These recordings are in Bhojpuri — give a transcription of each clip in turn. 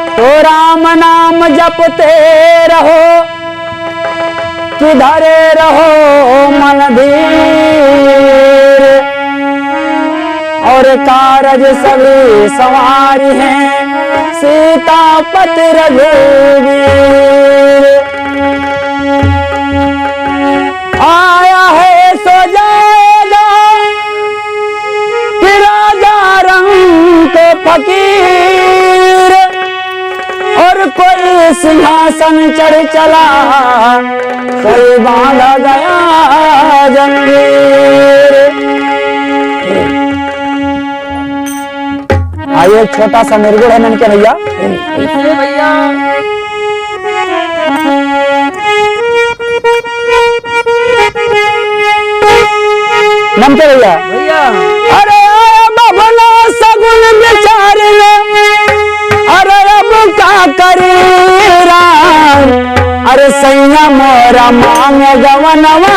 तो राम नाम जपते रहो, किधर रहो मन धीर। और कारज सभी सवारी हैं, सीतापति रघुवीर। आया है सो जाएगा कि राजा रंग के फकीर। और कोई सिंहासन चढ़ चला, कोई बांधा गया जंजीर। आइए एक छोटा सा निर्गुण है ननके भैया। भैया नमके भैया भैया अरे बबला सगुन विचार ले, अरे अब का करी राम। अरे सैया मोरा मांग गवनवा,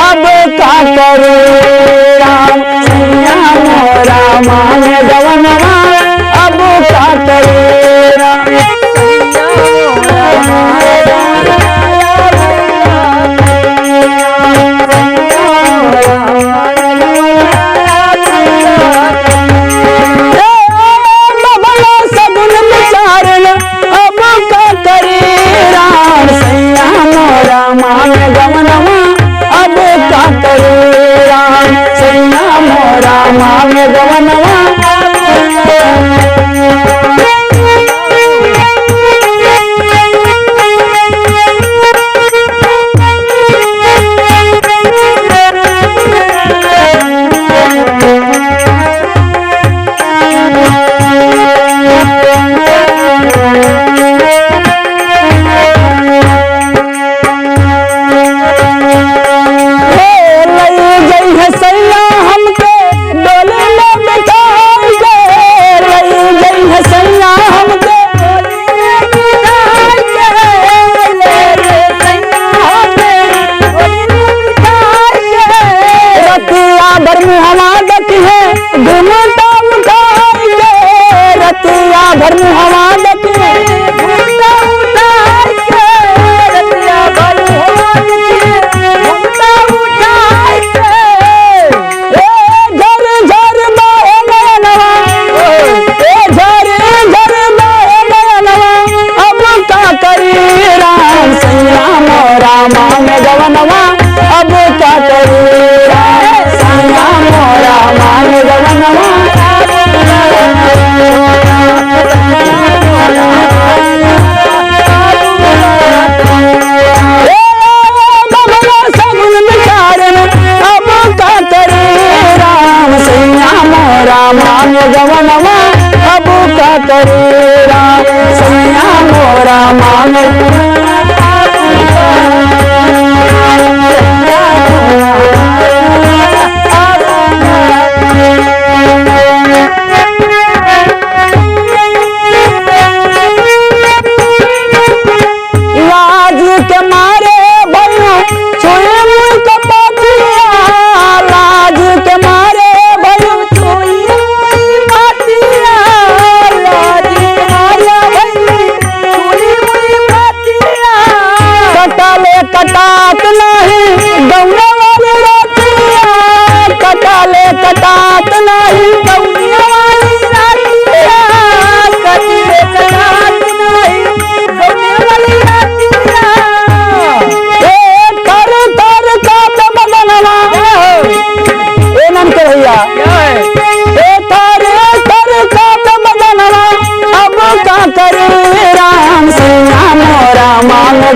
अब का करी राम। सैया मोरा मांग गवनवा, अब का करी राम।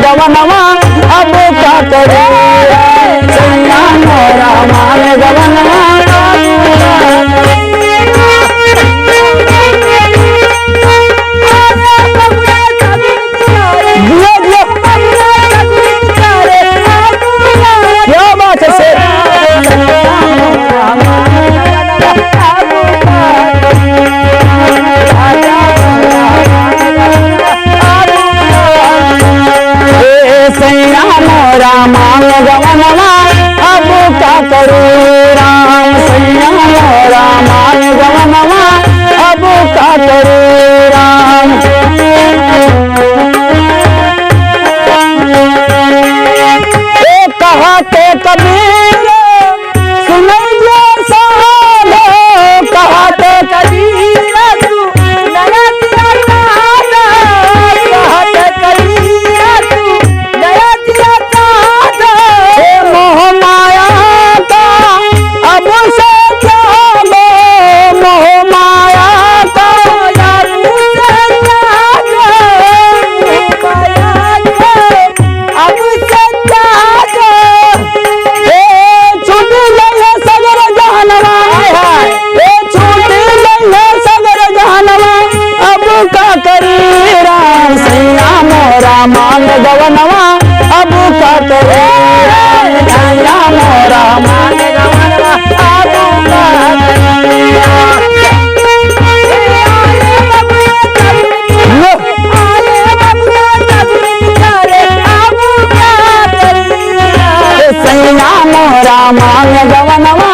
गवनवा, अब का करे सैया मोरा मान गवनवा। क्या बात है से सैया मोरा मांग गवनवा, अब का करूं राम। मांग गवनवा अब का करे सैया मोरा मांग गवनवा अब का करे सैया मोरा मांग गवनवा